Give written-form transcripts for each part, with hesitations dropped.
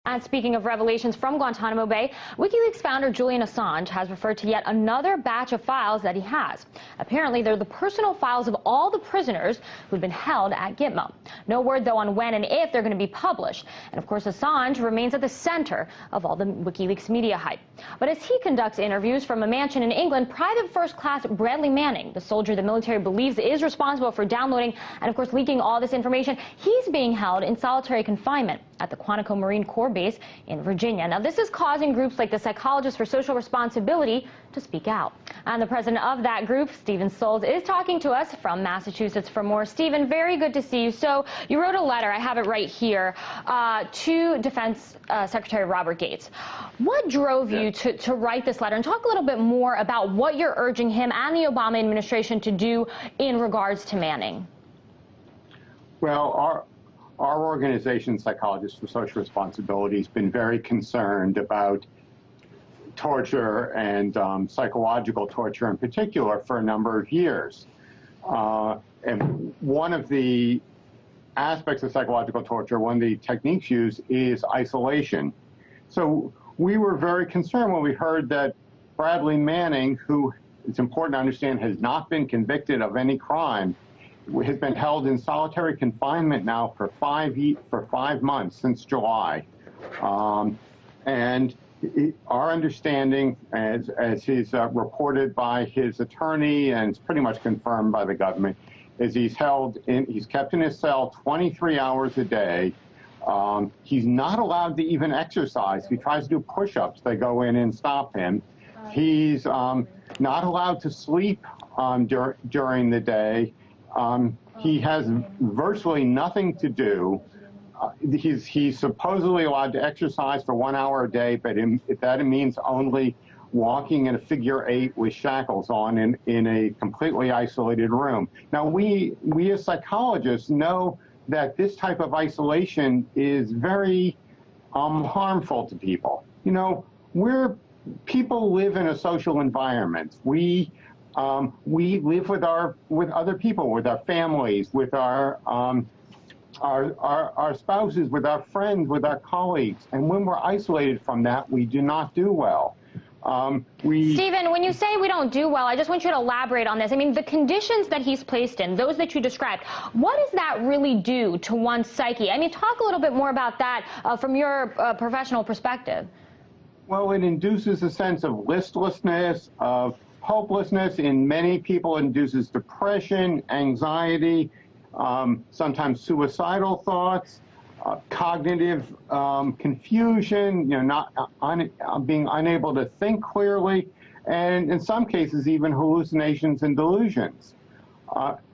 And speaking of revelations from Guantanamo Bay, WikiLeaks founder Julian Assange has referred to yet another batch of files that he has. Apparently, they're the personal files of all the prisoners who've been held at Gitmo. No word, though, on when and if they're going to be published. And, of course, Assange remains at the center of all the WikiLeaks media hype. But as he conducts interviews from a mansion in England, Private First Class Bradley Manning, the soldier the military believes is responsible for downloading and, of course, leaking all this information, he's being held in solitary confinement at the Quantico Marine Corps base in Virginia. Now, this is causing groups like the Psychologists for Social Responsibility to speak out. And the president of that group, Stephen Souls, is talking to us from Massachusetts for more. Stephen, very good to see you. So you wrote a letter, I have it right here, to Defense Secretary Robert Gates. What drove you to write this letter? And talk a little bit more about what you're urging him and the Obama administration to do in regards to Manning. Well, our organization, Psychologists for Social Responsibility, has been very concerned about torture and psychological torture in particular for a number of years. And one of the aspects of psychological torture, one of the techniques used, is isolation. So we were very concerned when we heard that Bradley Manning, who it's important to understand has not been convicted of any crime, has been held in solitary confinement now for 5 months, since July. And our understanding, as is reported by his attorney and it's pretty much confirmed by the government, is he's kept in his cell 23 hours a day. He's not allowed to even exercise. If he tries to do push-ups, they go in and stop him. He's not allowed to sleep during the day. He has virtually nothing to do. He's supposedly allowed to exercise for 1 hour a day, but that means only walking in a figure 8 with shackles on in a completely isolated room. Now, we as psychologists know that this type of isolation is very harmful to people. You know, people live in a social environment. We live with other people, with our families, with our spouses, with our friends, with our colleagues. And when we're isolated from that, we do not do well. Stephen, when you say we don't do well, I just want you to elaborate on this. I mean, the conditions that he's placed in, those that you described, what does that really do to one's psyche? I mean, talk a little bit more about that from your professional perspective. Well, it induces a sense of listlessness, of hopelessness. In many people, it induces depression, anxiety, sometimes suicidal thoughts, cognitive confusion, being unable to think clearly, and in some cases even hallucinations and delusions.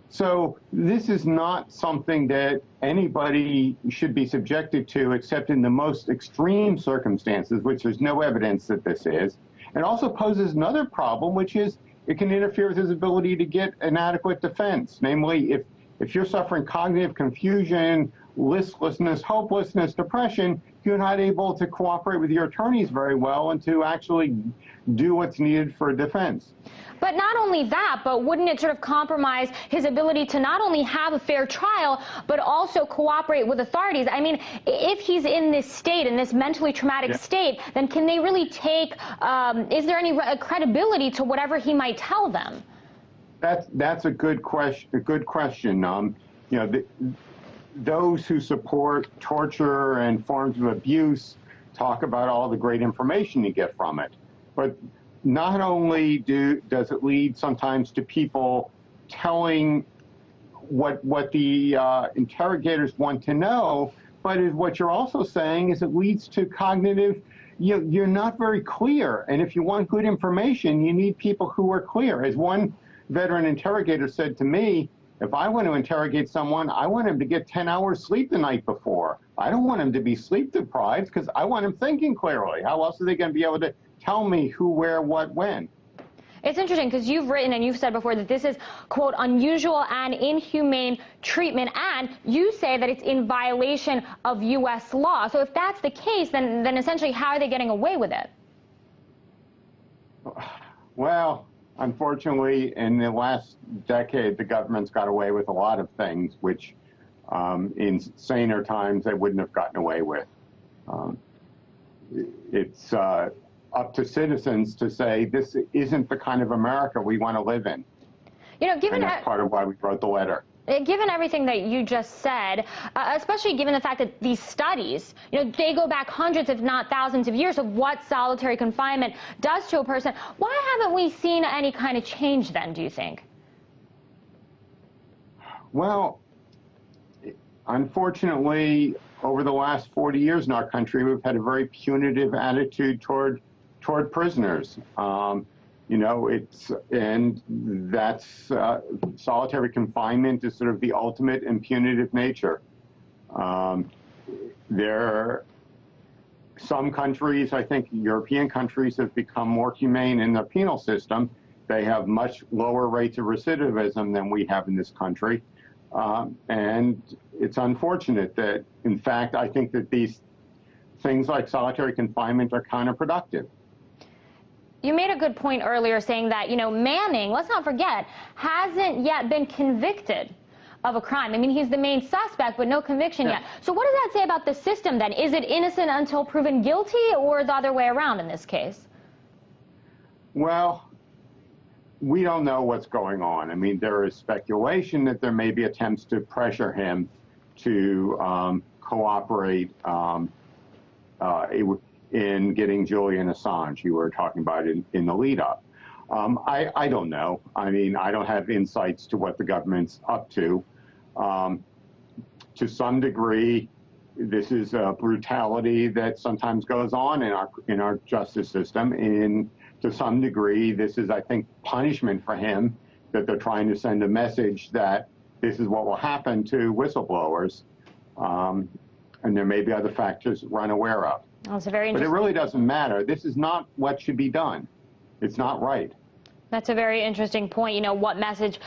So this is not something that anybody should be subjected to except in the most extreme circumstances, which there's no evidence that this is. It also poses another problem, which is it can interfere with his ability to get an adequate defense. Namely, if you're suffering cognitive confusion, listlessness, hopelessness, depression, you're not able to cooperate with your attorneys very well and to actually do what's needed for defense. But not only that, but wouldn't it sort of compromise his ability to not only have a fair trial, but also cooperate with authorities? I mean, if he's in this state, in this mentally traumatic state, then can they really take, is there any credibility to whatever he might tell them? That's a good question. Those who support torture and forms of abuse talk about all the great information you get from it. But not only does it lead sometimes to people telling what the interrogators want to know, but what you're also saying is it leads to cognitive, you're not very clear. And if you want good information, you need people who are clear. As one veteran interrogator said to me, if I want to interrogate someone, I want him to get 10 hours sleep the night before. I don't want him to be sleep deprived because I want him thinking clearly. How else are they going to be able to tell me who, where, what, when? It's interesting because you've written and you've said before that this is, quote, unusual and inhumane treatment, and you say that it's in violation of U.S. law. So if that's the case, then essentially how are they getting away with it? Well, unfortunately, in the last decade, the government's got away with a lot of things which in saner times they wouldn't have gotten away with. it's up to citizens to say this isn't the kind of America we want to live in. You know, given and that's part of why we wrote the letter. Given everything that you just said, especially given the fact that these studies, you know, they go back hundreds, if not thousands of years of what solitary confinement does to a person, why haven't we seen any kind of change then, do you think? Well, unfortunately, over the last 40 years in our country, we've had a very punitive attitude toward prisoners. You know, that's solitary confinement is sort of the ultimate in punitive nature. Some countries, I think European countries, have become more humane in their penal system. They have much lower rates of recidivism than we have in this country. And it's unfortunate that, in fact, I think that these things like solitary confinement are counterproductive. You made a good point earlier saying that, you know, Manning, let's not forget, hasn't yet been convicted of a crime. I mean, he's the main suspect, but no conviction yet. So what does that say about the system then? Is it innocent until proven guilty, or the other way around in this case? Well, we don't know what's going on. I mean, there is speculation that there may be attempts to pressure him to cooperate in getting Julian Assange. You were talking about it in the lead-up. I don't know. I mean, I don't have insights to what the government's up to. To some degree, this is a brutality that sometimes goes on in our justice system. To some degree, this is, I think, punishment for him, that they're trying to send a message that this is what will happen to whistleblowers. And there may be other factors we're unaware of. That's a very but it really doesn't matter. This is not what should be done. It's not right. That's a very interesting point. You know, what message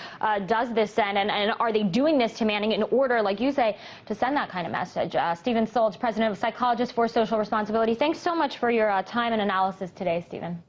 does this send? And are they doing this to Manning in order, like you say, to send that kind of message? Stephen Stoltz, president of Psychologists for Social Responsibility. Thanks so much for your time and analysis today, Stephen.